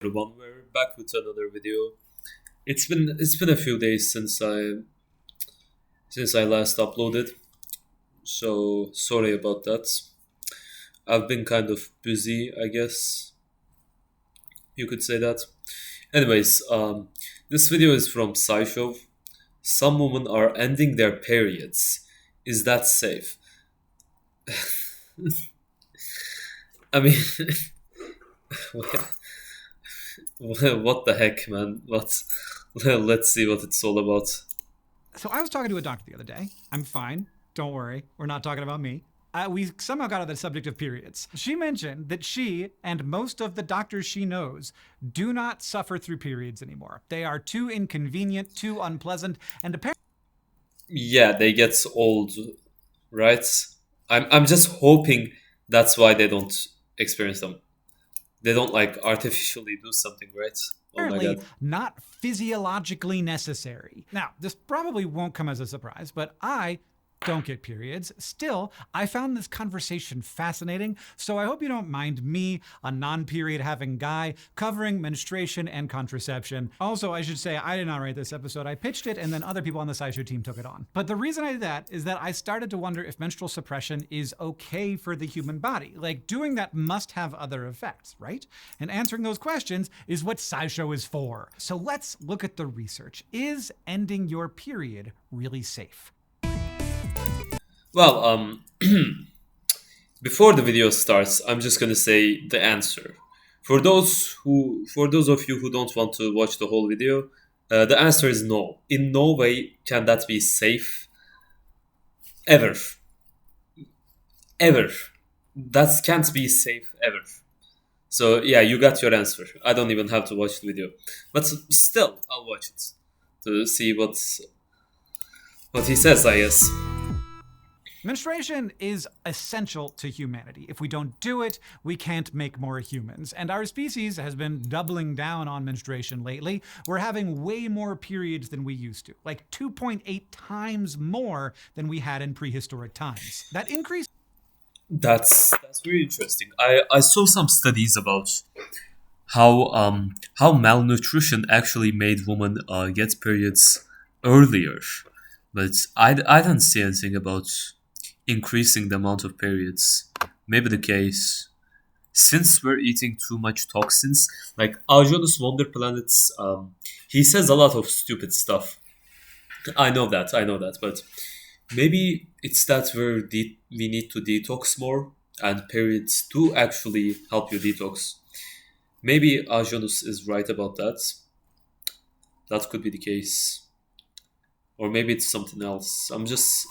everyone. We're back with another video. It's been a few days since I last uploaded, so sorry about that. I've been kind of busy, I guess you could say that. Anyways, this video is from SciShow. Some women are ending their periods. Is that safe? I mean, what the heck, man? What? Let's see what it's all about. So I was talking to a doctor the other day. I'm fine. Don't worry. We're not talking about me. We somehow got on the subject of periods. She mentioned that she and most of the doctors she knows do not suffer through periods anymore. They are too inconvenient, too unpleasant, and apparently Yeah, they get old, right? I'm just hoping that's why they don't experience them. They don't like artificially do something, right? Oh my god. not physiologically necessary. Now, this probably won't come as a surprise, but I don't get periods. Still, I found this conversation fascinating, so I hope you don't mind me, a non-period having guy, covering menstruation and contraception. Also, I should say I did not write this episode. I pitched it and then other people on the SciShow team took it on. But the reason I did that is that I started to wonder if menstrual suppression is okay for the human body. Like, doing that must have other effects, right? And answering those questions is what SciShow is for. So let's look at the research. Is ending your period really safe? Well, before the video starts, I'm just gonna say the answer. For those of you who don't want to watch the whole video, the answer is no. In no way can that be safe ever, ever. That can't be safe ever. So yeah, you got your answer. I don't even have to watch the video, but still, I'll watch it to see what he says. I guess. Menstruation is essential to humanity. If we don't do it, we can't make more humans. And our species has been doubling down on menstruation lately. We're having way more periods than we used to, like 2.8 times more than we had in prehistoric times. That increase. That's very interesting. I saw some studies about how malnutrition actually made women get periods earlier, but I don't see anything about increasing the amount of periods. Maybe the case since we're eating too much toxins, like Arjunus Wonder Planets, he says a lot of stupid stuff. I know that, but maybe it's that we need to detox more, and periods do actually help you detox. Maybe Arjunus is right about that. That could be the case, or maybe it's something else. I'm just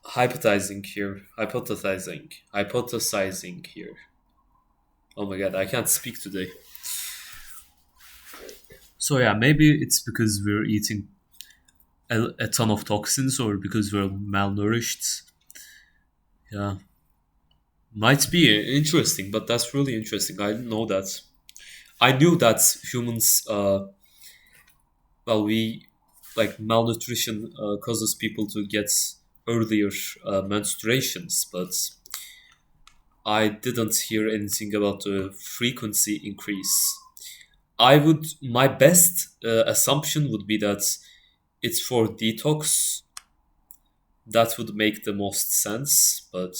hypothesizing here, hypothesizing here. Oh my god, I can't speak today. So yeah, maybe it's because we're eating a ton of toxins, or because we're malnourished. Yeah, might be interesting, but that's really interesting. I didn't know that. I knew that humans, we like malnutrition causes people to get earlier menstruations, but I didn't hear anything about the frequency increase. My best assumption would be that it's for detox. That would make the most sense, but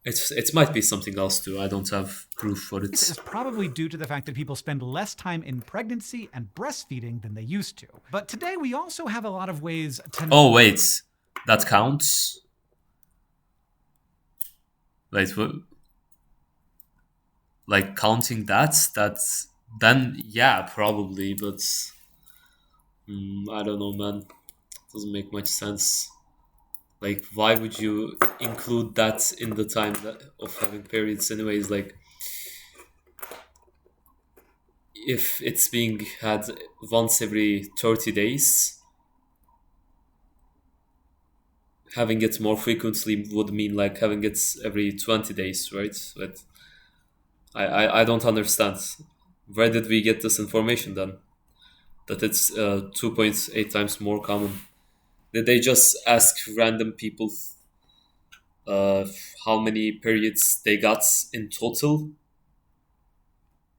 it might be something else too. I don't have proof for it. Is probably due to the fact that people spend less time in pregnancy and breastfeeding than they used to. But today we also have a lot of ways to. Oh wait, that counts. Wait, what? Like counting that's then yeah, probably, but I don't know, man. Doesn't make much sense. Like, why would you include that in the time of having periods, anyways? Like, if it's being had once every 30 days, having it more frequently would mean like having it every 20 days, right? But I don't understand. Where did we get this information then? That it's 2.8 times more common. Did they just ask random people uh, how many periods they got in total?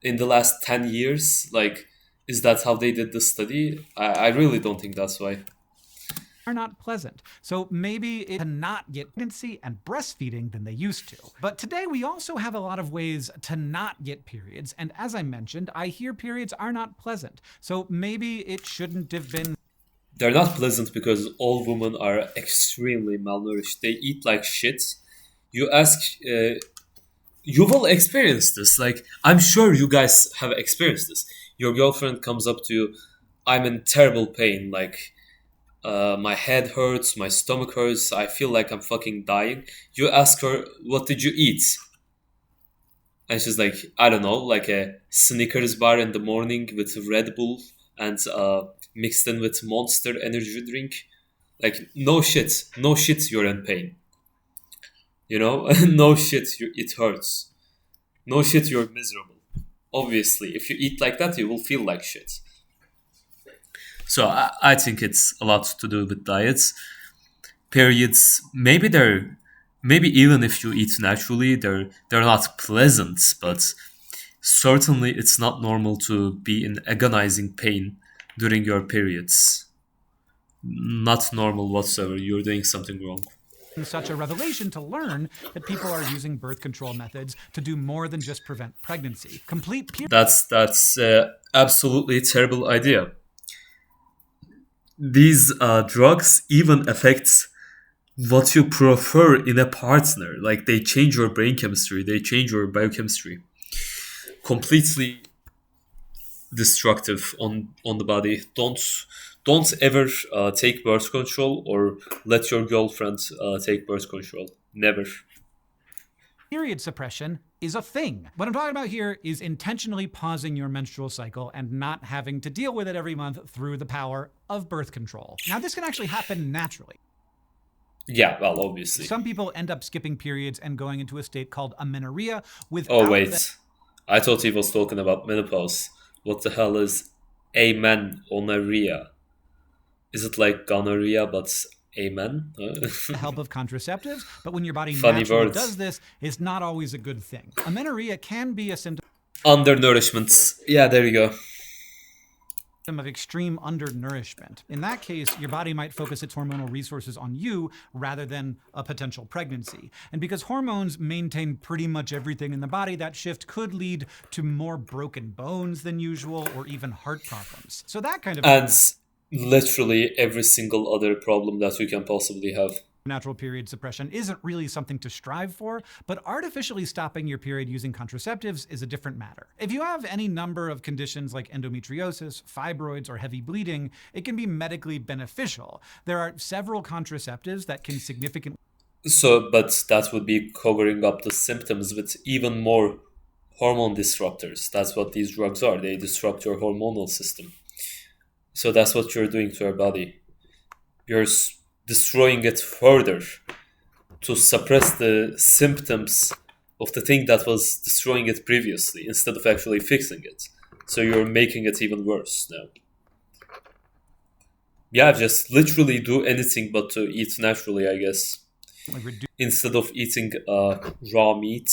in the last 10 years? Like, is that how they did the study? I really don't think that's why. are not pleasant. So maybe it to not get pregnancy and breastfeeding than they used to. But today we also have a lot of ways to not get periods. And as I mentioned, I hear periods are not pleasant. So maybe it shouldn't have been. They're not pleasant because all women are extremely malnourished. They eat like shit. You ask, you will experience this. Like, I'm sure you guys have experienced this. Your girlfriend comes up to you, I'm in terrible pain. Like, my head hurts, my stomach hurts, I feel like I'm fucking dying. You ask her, what did you eat? And she's like, I don't know, like a Snickers bar in the morning with Red Bull and mixed in with Monster energy drink. Like, no shit, no shit, you're in pain. You know, no shit, it hurts. No shit, you're miserable. Obviously, if you eat like that, you will feel like shit. So I think it's a lot to do with diets. Periods, maybe even if you eat naturally, they're not pleasant, but certainly it's not normal to be in agonizing pain during your periods. Not normal whatsoever. You're doing something wrong. Such a revelation to learn that people are using birth control methods to do more than just prevent pregnancy. Complete That's absolutely terrible idea. These drugs even affect what you prefer in a partner. Like, they change your brain chemistry, they change your biochemistry. Completely destructive on the body. Don't ever take birth control or let your girlfriend take birth control. Never. period suppression is a thing. What I'm talking about here is intentionally pausing your menstrual cycle and not having to deal with it every month through the power of birth control. Now, this can actually happen naturally. Yeah, well, obviously. Some people end up skipping periods and going into a state called amenorrhea without. Oh wait, I thought he was talking about menopause. What the hell is amenorrhea? Is it like gonorrhea but amen? the help of contraceptives, but when your body Funny naturally words. does this, it's not always a good thing. Amenorrhea can be a symptom Undernourishment. Yeah, there you go. of extreme undernourishment. In that case, your body might focus its hormonal resources on you rather than a potential pregnancy. And because hormones maintain pretty much everything in the body, that shift could lead to more broken bones than usual or even heart problems. So that kind of And literally every single other problem that you can possibly have. natural period suppression isn't really something to strive for, but artificially stopping your period using contraceptives is a different matter. If you have any number of conditions like endometriosis, fibroids, or heavy bleeding, it can be medically beneficial. There are several contraceptives that can significantly So, but that would be covering up the symptoms with even more hormone disruptors. That's what these drugs are. They disrupt your hormonal system. So that's what you're doing to your body. You're destroying it further to suppress the symptoms of the thing that was destroying it previously instead of actually fixing it. So you're making it even worse now. Yeah, just literally do anything but to eat naturally, I guess. reduce Instead of eating raw meat,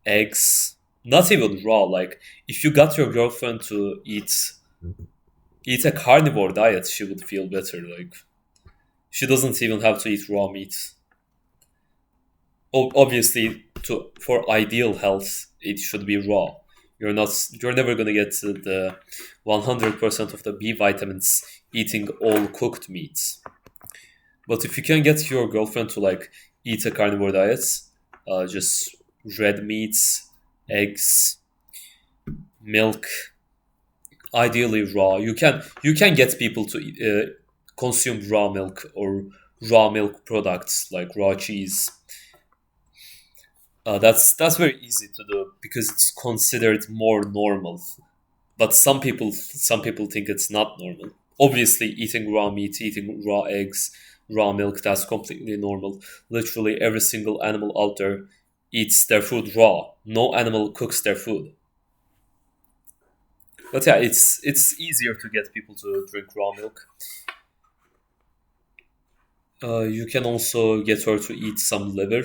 eggs, not even raw. Like, if you got your girlfriend to eat a carnivore diet, she would feel better. Like, she doesn't even have to eat raw meat. Obviously, for ideal health, it should be raw. You're never gonna get the 100% of the B vitamins eating all cooked meats. But if you can get your girlfriend to like eat a carnivore diet, just red meats, eggs, milk, ideally raw. You can get people to consume raw milk or raw milk products like raw cheese. That's very easy to do because it's considered more normal. But some people think it's not normal. Obviously, eating raw meat, eating raw eggs, raw milk, that's completely normal. Literally every single animal out there eats their food raw. No animal cooks their food. But yeah, it's easier to get people to drink raw milk. You can also get her to eat some liver.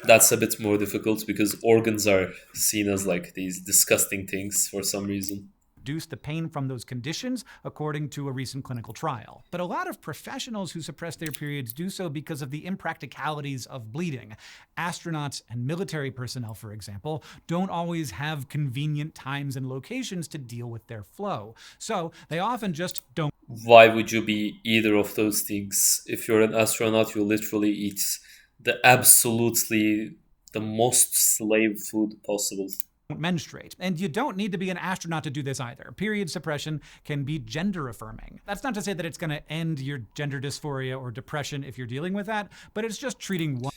That's a bit more difficult because organs are seen as like these disgusting things for some reason. Reduce the pain from those conditions, according to a recent clinical trial. But a lot of professionals who suppress their periods do so because of the impracticalities of bleeding. Astronauts and military personnel, for example, don't always have convenient times and locations to deal with their flow. So they often just don't. Why would you be either of those things? If you're an astronaut, you literally eat the absolutely the most slave food possible. Menstruate. And you don't need to be an astronaut to do this either. Period suppression can be gender affirming. That's not to say that it's going to end your gender dysphoria or depression if you're dealing with that, but it's just treating one.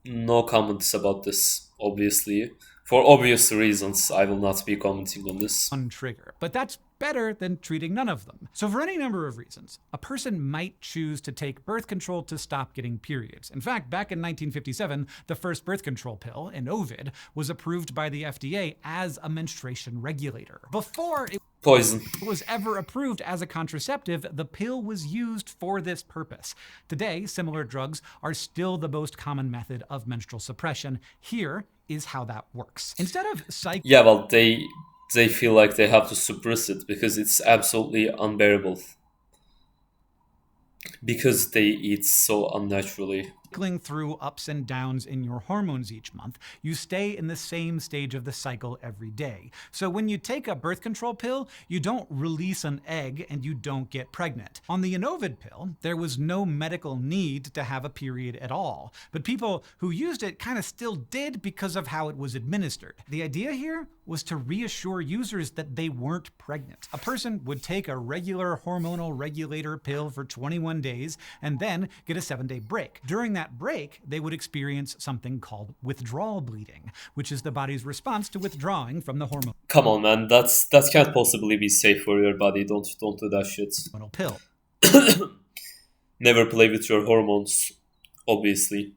No comments about this, obviously. For obvious reasons, I will not be commenting on this. One trigger. But that's better than treating none of them. So for any number of reasons, a person might choose to take birth control to stop getting periods. In fact, back in 1957, the first birth control pill, Inovid, was approved by the FDA as a menstruation regulator. Before it Poison. was ever approved as a contraceptive, the pill was used for this purpose. Today, similar drugs are still the most common method of menstrual suppression. Here is how that works. Instead of Yeah, well, they feel like they have to suppress it because it's absolutely unbearable. Because they eat so unnaturally. cycling through ups and downs in your hormones each month, you stay in the same stage of the cycle every day. So when you take a birth control pill, you don't release an egg and you don't get pregnant. On the Inovid pill, there was no medical need to have a period at all, but people who used it kind of still did because of how it was administered. The idea here was to reassure users that they weren't pregnant. A person would take a regular hormonal regulator pill for 21 days and then get a 7-day break. During that break, they would experience something called withdrawal bleeding, which is the body's response to withdrawing from the Come on, man, that can't possibly be safe for your body. Don't do that shit. hormonal pill. Never play with your hormones, obviously.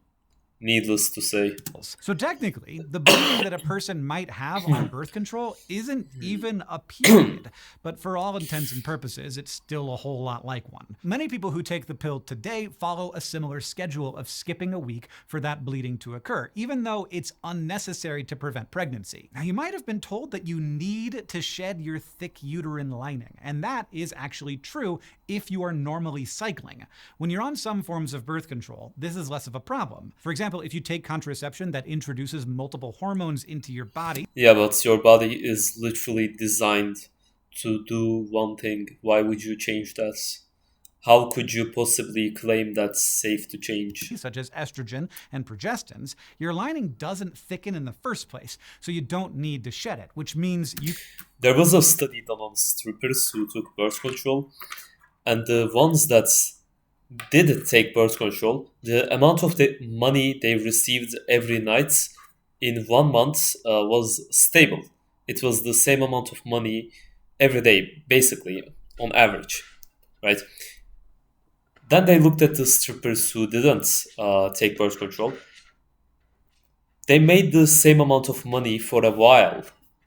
Needless to say. So technically, the bleeding that a person might have on birth control isn't even a period, but for all intents and purposes, it's still a whole lot like one. Many people who take the pill today follow a similar schedule of skipping a week for that bleeding to occur, even though it's unnecessary to prevent pregnancy. Now, you might have been told that you need to shed your thick uterine lining, and that is actually true if you are normally cycling. When you're on some forms of birth control, this is less of a problem. For example, if you take contraception that introduces multiple hormones into your body. Yeah, but your body is literally designed to do one thing. Why would you change that? How could you possibly claim that's safe to change? Such as estrogen and progestins, your lining doesn't thicken in the first place, so you don't need to shed it, which means you... There was a study done on strippers who took birth control, and the ones that did take birth control, the amount of the money they received every night in 1 month was stable. It was the same amount of money every day, basically, on average, right? Then they looked at the strippers who didn't take birth control. They made the same amount of money for a while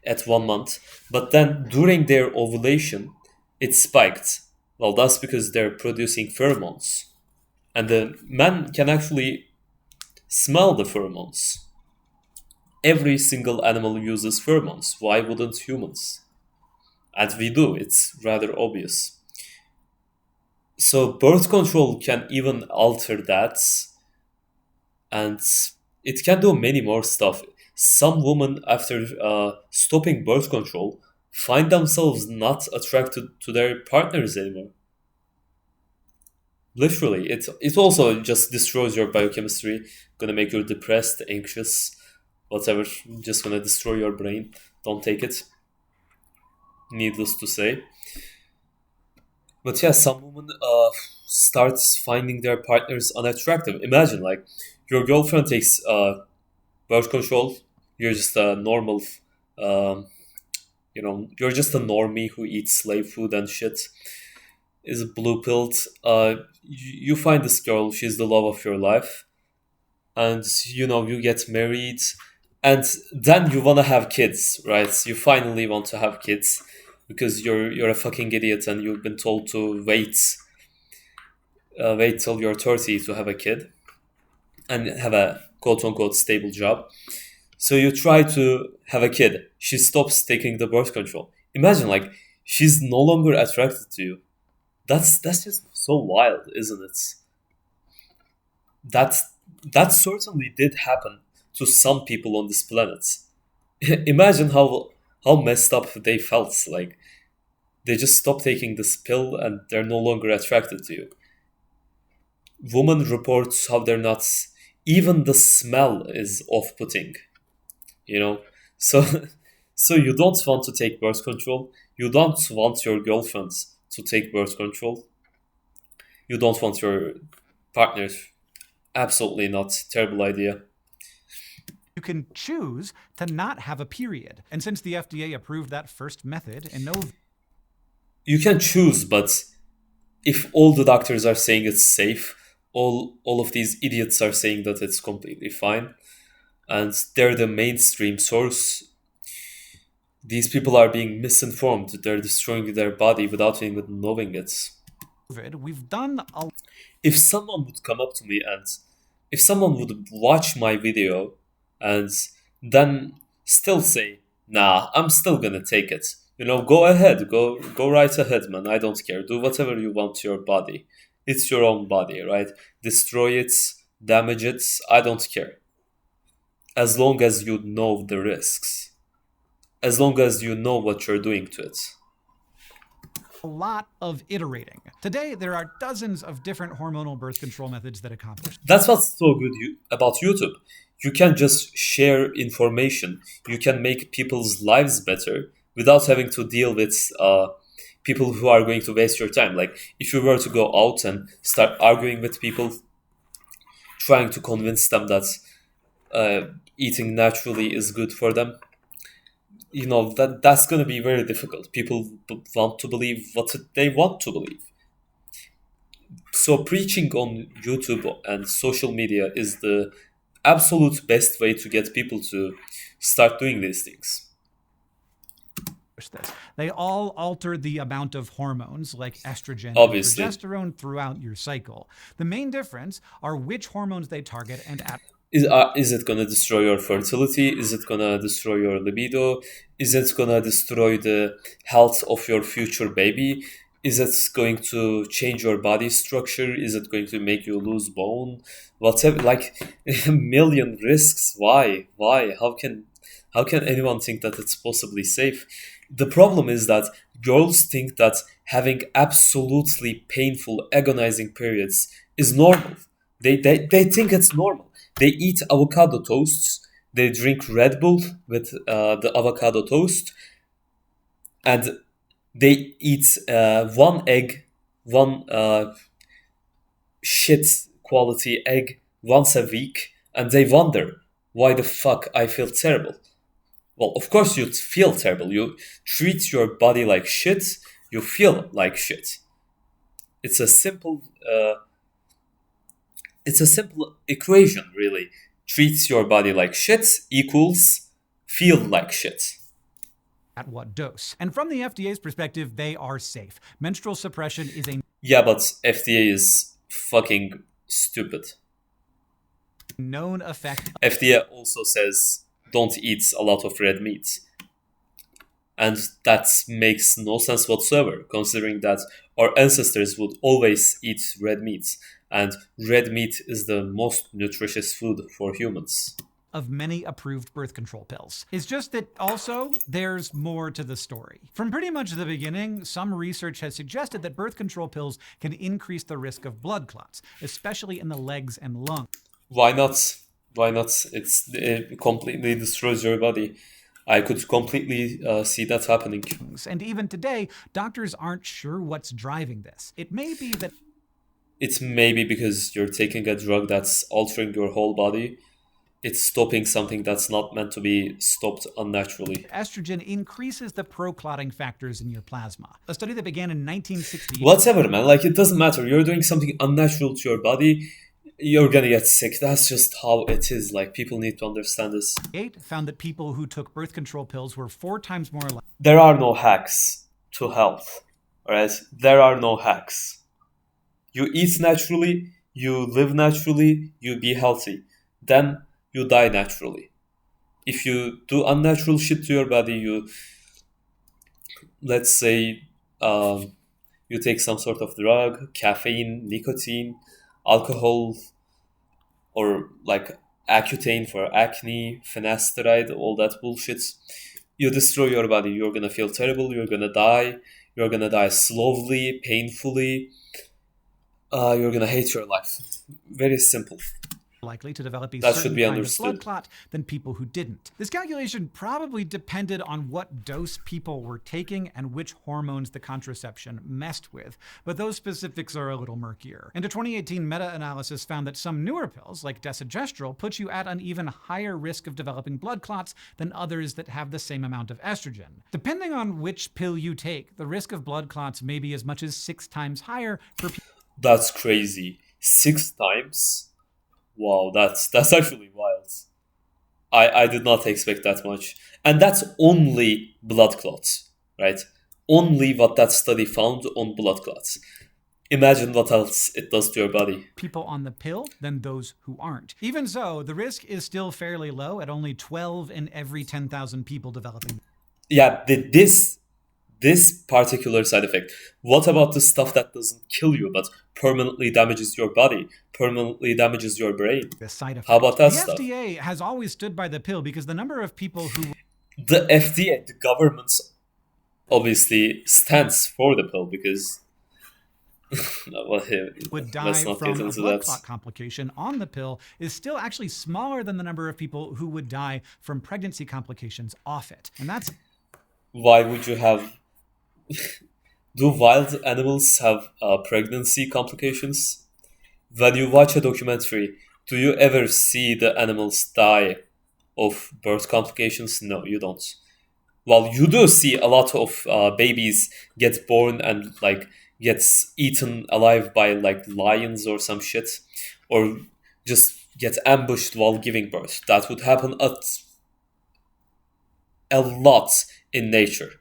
at 1 month, but then during their ovulation, it spiked. Well, that's because they're producing pheromones. And the man can actually smell the pheromones. Every single animal uses pheromones. Why wouldn't humans? And we do. It's rather obvious. So birth control can even alter that. And it can do many more stuff. Some women, after stopping birth control, find themselves not attracted to their partners anymore. Literally, it also just destroys your biochemistry, gonna make you depressed, anxious, whatever, just gonna destroy your brain. Don't take it. Needless to say. But yeah, some women starts finding their partners unattractive. Imagine, like, your girlfriend takes birth control, you're just a normal you're just a normie who eats slave food and shit, is blue pilled. You find this girl, she's the love of your life, and you get married, and then you want to have kids, right? You finally want to have kids because you're a fucking idiot and you've been told to wait till you're 30 to have a kid and have a quote unquote stable job. So you try to have a kid. She stops taking the birth control. Imagine, like, she's no longer attracted to you. That's just so wild, isn't it? That's that certainly did happen to some people on this planet. Imagine how messed up they felt. Like they just stop taking this pill and they're no longer attracted to you. Woman reports how they're not. Even the smell is off-putting. You know, so so you don't want to take birth control. You don't want your girlfriend to take birth control. You don't want your partner. Absolutely not. Terrible idea. You can choose to not have a period. And since the FDA approved that first method in November, You can choose, but if all the doctors are saying it's safe, all of these idiots are saying that it's completely fine, and they're the mainstream source, these people are being misinformed. They're destroying their body without even knowing it. we've done a If someone would come up to me and if someone would watch my video and then still say, nah, I'm still gonna take it. Go ahead, go right ahead, man. I don't care. Do whatever you want to your body. It's your own body, right? Destroy it, damage it. I don't care. As long as you know the risks. As long as you know what you're doing to it. lot of iterating. Today, there are dozens of different hormonal birth control methods that accomplish. That's what's so good about YouTube. You can just share information. You can make people's lives better without having to deal with people who are going to waste your time. Like if you were to go out and start arguing with people, trying to convince them that eating naturally is good for them, that's going to be very difficult. People want to believe what they want to believe. So preaching on YouTube and social media is the absolute best way to get people to start doing these things. This. They all alter the amount of hormones like estrogen Obviously. and progesterone throughout your cycle. The main difference are which hormones they target and at. Is it going to destroy your fertility? Is it going to destroy your libido? Is it going to destroy the health of your future baby? Is it going to change your body structure? Is it going to make you lose bone? Whatever, like a million risks. Why? How can anyone think that it's possibly safe? The problem is that girls think that having absolutely painful, agonizing periods is normal. They think it's normal. They eat avocado toasts. They drink Red Bull with the avocado toast. And they eat one egg, one shit quality egg once a week. And they wonder, why the fuck I feel terrible? Well, of course you feel terrible. You treat your body like shit. You feel like shit. It's a simple equation, really. Treats your body like shit equals feel like shit. At what dose? And from the FDA's perspective, they are safe. Menstrual suppression is a Yeah, but FDA is fucking stupid. known effect. FDA also says don't eat a lot of red meat. And that makes no sense whatsoever, considering that our ancestors would always eat red meat. And red meat is the most nutritious food for humans. Of many approved birth control pills. It's just that also there's more to the story. From pretty much the beginning, some research has suggested that birth control pills can increase the risk of blood clots, especially in the legs and lungs. Why not? Why not? It completely destroys your body. I could completely see that happening. And even today, doctors aren't sure what's driving this. It may be that It's maybe because you're taking a drug that's altering your whole body. It's stopping something that's not meant to be stopped unnaturally. estrogen increases the proclotting factors in your plasma. A study that began in 1968 Whatever, man. Like, it doesn't matter. You're doing something unnatural to your body, you're gonna get sick. That's just how it is. Like, people need to understand this. found that people who took birth control pills were 4 times more likely There are no hacks to health. Alright? There are no hacks. You eat naturally, you live naturally, you be healthy. Then you die naturally. If you do unnatural shit to your body, let's say, you take some sort of drug, caffeine, nicotine, alcohol, or like Accutane for acne, finasteride, all that bullshit. You destroy your body. You're gonna feel terrible. You're gonna die. You're gonna die slowly, painfully. You're gonna hate your life. Very simple. Likely to develop a That should certain be kind of understood. blood clot than people who didn't. This calculation probably depended on what dose people were taking and which hormones the contraception messed with, but those specifics are a little murkier. And a 2018 meta-analysis found that some newer pills, like desogestrel, put you at an even higher risk of developing blood clots than others that have the same amount of estrogen. Depending on which pill you take, the risk of blood clots may be as much as 6 times higher for people. That's crazy. 6 times? Wow, that's actually wild. I did not expect that much. And that's only blood clots, right? Only what that study found on blood clots. Imagine what else it does to your body. People on the pill than those who aren't. Even so, the risk is still fairly low at only 12 in every 10,000 people developing. Yeah, this particular side effect. What about the stuff that doesn't kill you but permanently damages your body, permanently damages your brain? The side effect. How about that the stuff? The FDA has always stood by the pill because the number of people who... The FDA, the government, obviously stands for the pill because... would die Let's not from get a into blood that. clot complication on the pill is still actually smaller than the number of people who would die from pregnancy complications off it. And that's... Why would you have... Do wild animals have pregnancy complications? When you watch a documentary, do you ever see the animals die of birth complications? No, you don't. Well, you do see a lot of babies get born and like gets eaten alive by like lions or some shit, or just get ambushed while giving birth. That would happen a lot in nature.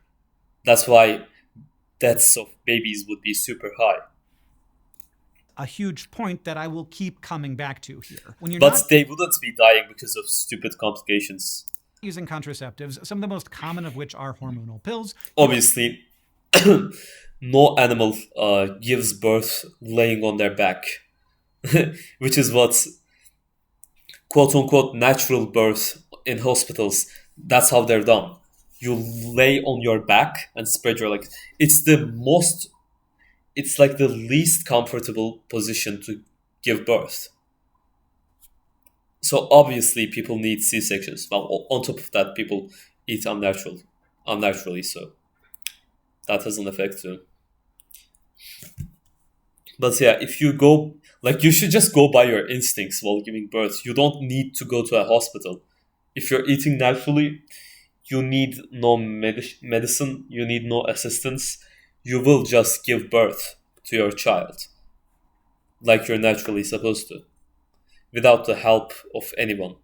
That's why deaths of babies would be super high. a huge point that I will keep coming back to here. When you're But not they wouldn't be dying because of stupid complications. using contraceptives, some of the most common of which are hormonal pills, Obviously, no animal gives birth laying on their back, which is what quote unquote natural birth in hospitals. That's how they're done. You lay on your back and spread your legs. It's like the least comfortable position to give birth. So obviously people need C-sections. Well, on top of that, people eat unnaturally, so that has an effect too. But yeah, if you go, like, you should just go by your instincts while giving birth. You don't need to go to a hospital. If you're eating naturally, you need no medicine, you need no assistance. You will just give birth to your child like you're naturally supposed to, without the help of anyone.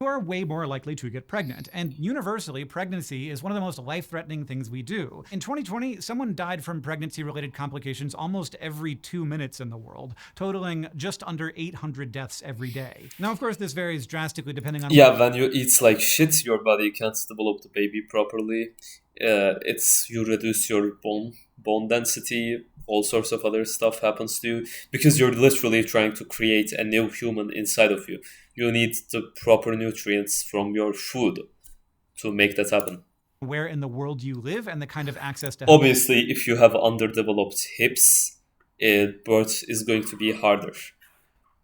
you are way more likely to get pregnant. And universally, pregnancy is one of the most life-threatening things we do. In 2020, someone died from pregnancy-related complications almost every 2 minutes in the world, totaling just under 800 deaths every day. Now, of course, this varies drastically depending on... Yeah, when you eat like shit, your body can't develop the baby properly. You reduce your bone density. All sorts of other stuff happens to you because you're literally trying to create a new human inside of you. You need the proper nutrients from your food to make that happen. where in the world you live and the kind of access to Obviously, if you have underdeveloped hips, birth is going to be harder.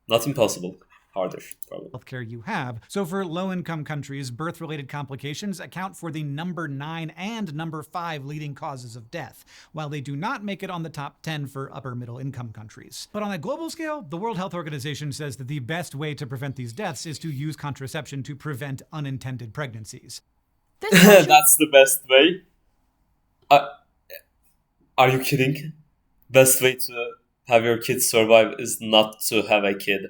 Not impossible. Harder, probably. healthcare you have. So for low-income countries, birth-related complications account for the number 9 and number 5 leading causes of death, while they do not make it on the top 10 for upper-middle-income countries. But on a global scale, the World Health Organization says that the best way to prevent these deaths is to use contraception to prevent unintended pregnancies. That's the best way? Are you kidding? Best way to have your kid survive is not to have a kid.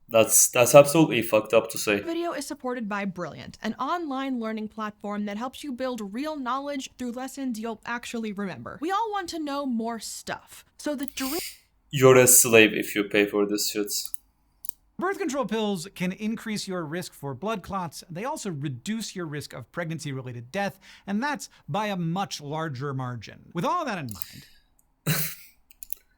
That's absolutely fucked up to say. Video is supported by Brilliant, an online learning platform that helps you build real knowledge through lessons you'll actually remember. We all want to know more stuff, so the dream You're a slave if you pay for this shit. Birth control pills can increase your risk for blood clots. They also reduce your risk of pregnancy-related death, and that's by a much larger margin. With all that in mind,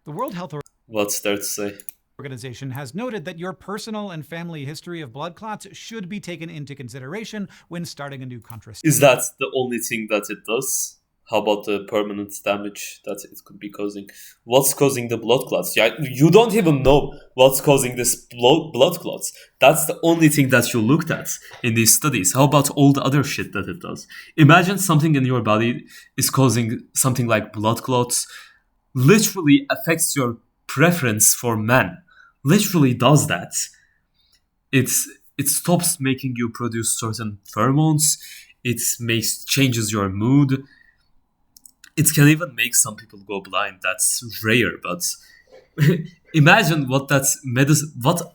the World Health What's there to say? Organization has noted that your personal and family history of blood clots should be taken into consideration when starting a new contraception. Is that the only thing that it does? How about the permanent damage that it could be causing? What's causing the blood clots? Yeah, you don't even know what's causing this blood clots. That's the only thing that you looked at in these studies. How about all the other shit that it does? Imagine something in your body is causing something like blood clots. Literally affects your preference for men. Literally does that. It stops making you produce certain pheromones. It changes your mood. It can even make some people go blind. That's rare, but imagine what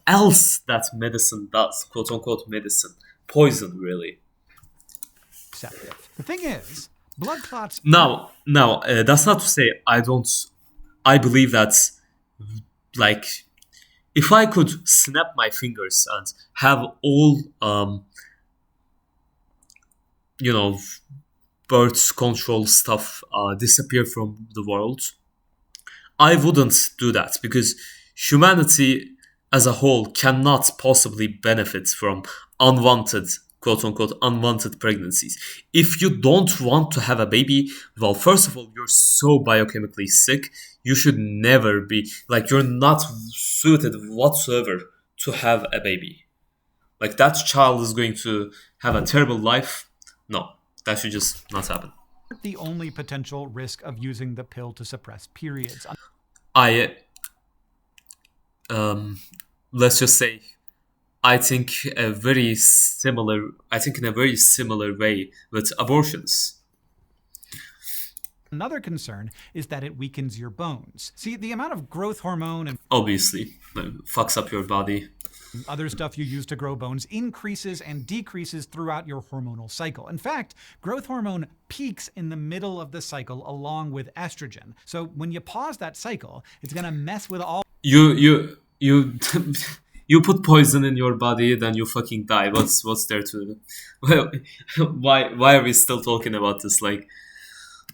else that medicine does, quote unquote medicine, poison, really. The thing is, blood clots. Now, that's not to say I believe that, like, if I could snap my fingers and have all, birth control stuff disappear from the world, I wouldn't do that, because humanity as a whole cannot possibly benefit from unwanted, quote-unquote, unwanted pregnancies. If you don't want to have a baby, well, first of all, you're so biochemically sick, you should never be, like, you're not suited whatsoever to have a baby. Like, that child is going to have a terrible life. No. That should just not happen. The only potential risk of using the pill to suppress periods. Let's just say, I think in a very similar way with abortions. Another concern is that it weakens your bones. See, the amount of growth hormone and obviously fucks up your body. Other stuff you use to grow bones increases and decreases throughout your hormonal cycle. In fact, growth hormone peaks in the middle of the cycle along with estrogen. So when you pause that cycle, it's going to mess with all... You you put poison in your body, then you fucking die. What's there to... Well, why are we still talking about this? Like...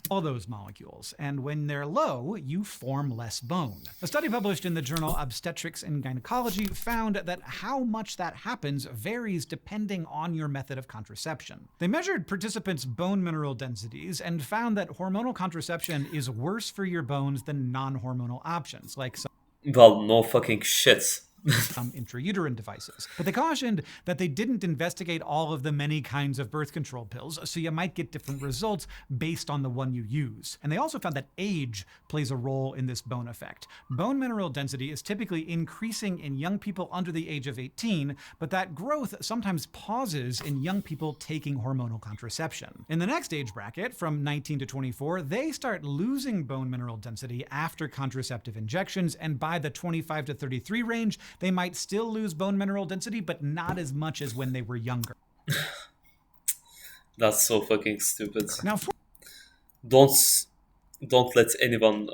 all those molecules, and when they're low, you form less bone. A study published in the journal Obstetrics and Gynecology found that how much that happens varies depending on your method of contraception. They measured participants' bone mineral densities and found that hormonal contraception is worse for your bones than non-hormonal options, like some... well, no fucking shit. Some intrauterine devices. But they cautioned that they didn't investigate all of the many kinds of birth control pills, so you might get different results based on the one you use. And they also found that age plays a role in this bone effect. Bone mineral density is typically increasing in young people under the age of 18, but that growth sometimes pauses in young people taking hormonal contraception. In the next age bracket, from 19 to 24, they start losing bone mineral density after contraceptive injections, and by the 25 to 33 range, they might still lose bone mineral density, but not as much as when they were younger. That's so fucking stupid. Now, don't let anyone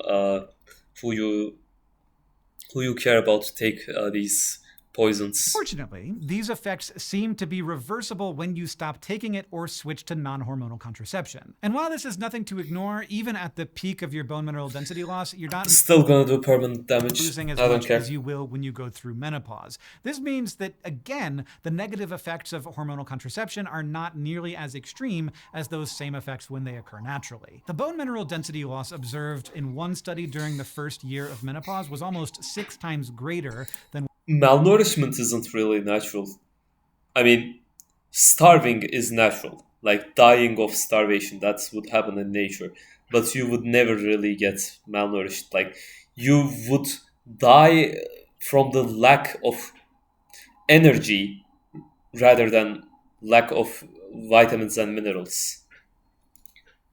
who you care about take these poisons. Fortunately, these effects seem to be reversible when you stop taking it or switch to non-hormonal contraception. And while this is nothing to ignore, even at the peak of your bone mineral density loss, you're not still gonna do permanent damage. Losing as much as you will when you go through menopause. This means that, again, the negative effects of hormonal contraception are not nearly as extreme as those same effects when they occur naturally. The bone mineral density loss observed in one study during the first year of menopause was almost 6 times greater than... Malnourishment isn't really natural. I mean, starving is natural. Like dying of starvation, that would happen in nature. But you would never really get malnourished. Like, you would die from the lack of energy rather than lack of vitamins and minerals.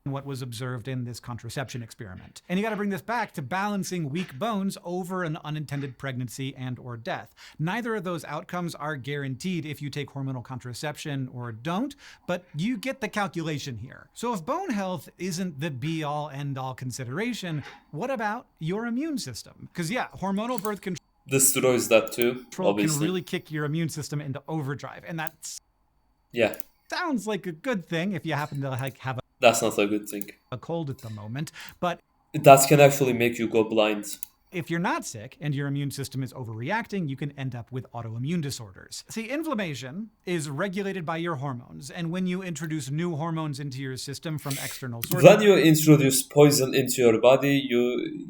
What was observed in this contraception experiment. And you got to bring this back to balancing weak bones over an unintended pregnancy and or death. Neither of those outcomes are guaranteed if you take hormonal contraception or don't, but you get the calculation here. So if bone health isn't the be-all end-all consideration, what about your immune system? Because yeah, hormonal birth control destroys that too, Control can obviously. really kick your immune system into overdrive, and that Yeah, sounds like a good thing if you happen to have that's not a good thing. a cold at the moment. But That can actually make you go blind. if you're not sick and your immune system is overreacting, you can end up with autoimmune disorders. See, inflammation is regulated by your hormones, and when you introduce new hormones into your system from external sources, When you introduce poison into your body,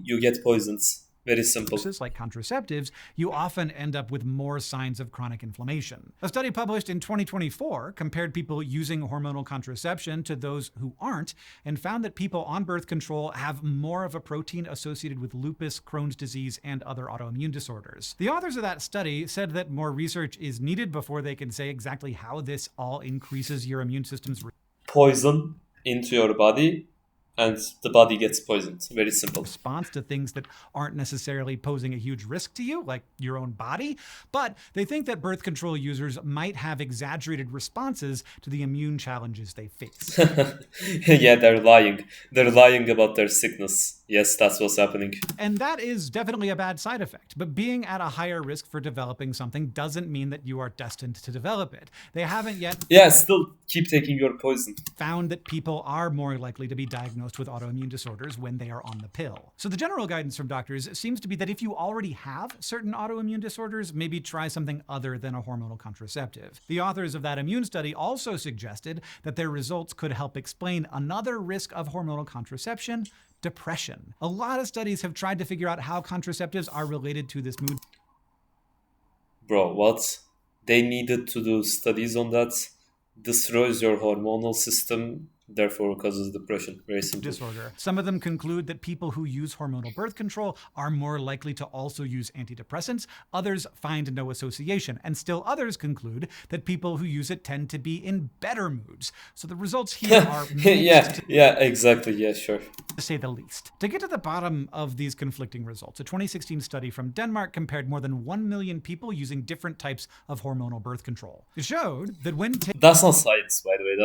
you get poisoned. Very simple. like contraceptives, you often end up with more signs of chronic inflammation. A study published in 2024 compared people using hormonal contraception to those who aren't, and found that people on birth control have more of a protein associated with lupus, Crohn's disease, and other autoimmune disorders. The authors of that study said that more research is needed before they can say exactly how this all increases your immune system's Poison into your body, and the body gets poisoned. Very simple. response to things that aren't necessarily posing a huge risk to you, like your own body. But they think that birth control users might have exaggerated responses to the immune challenges they face. Yeah, they're lying. They're lying about their sickness. Yes, that's what's happening. And that is definitely a bad side effect. But being at a higher risk for developing something doesn't mean that you are destined to develop it. They haven't yet Yeah, still keep taking your poison. found that people are more likely to be diagnosed with autoimmune disorders when they are on the pill. So the general guidance from doctors seems to be that if you already have certain autoimmune disorders, maybe try something other than a hormonal contraceptive. The authors of that immune study also suggested that their results could help explain another risk of hormonal contraception: depression. A lot of studies have tried to figure out how contraceptives are related to this mood Bro, what? They needed to do studies on that. Destroys your hormonal system, therefore causes depression. Very simple. disorder. Some of them conclude that people who use hormonal birth control are more likely to also use antidepressants. Others find no association. And still others conclude that people who use it tend to be in better moods. So the results here are mixed, Yeah, exactly. Yeah, sure. to say the least. To get to the bottom of these conflicting results, a 2016 study from Denmark compared more than 1 million people using different types of hormonal birth control. It showed that when That's not science, by the way.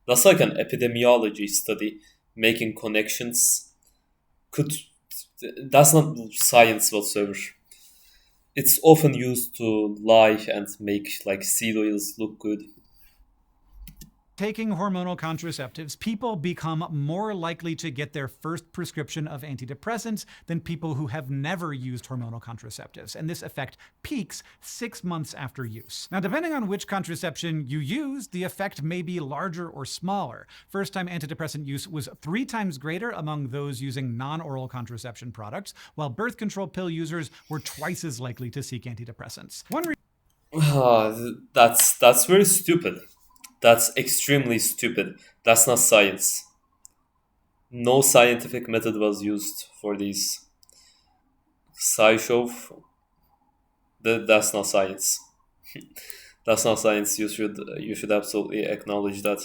That's like an epidemiology study making connections. That's not science whatsoever. It's often used to lie and make like seed oils look good. taking hormonal contraceptives, people become more likely to get their first prescription of antidepressants than people who have never used hormonal contraceptives. And this effect peaks 6 months after use. Now, depending on which contraception you use, the effect may be larger or smaller. First-time antidepressant use was 3 times greater among those using non-oral contraception products, while birth control pill users were twice as likely to seek antidepressants. That's very stupid. That's extremely stupid. That's not science. No scientific method was used for these. SciShow. That's not science. That's not science. You should absolutely acknowledge that.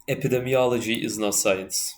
Epidemiology is not science.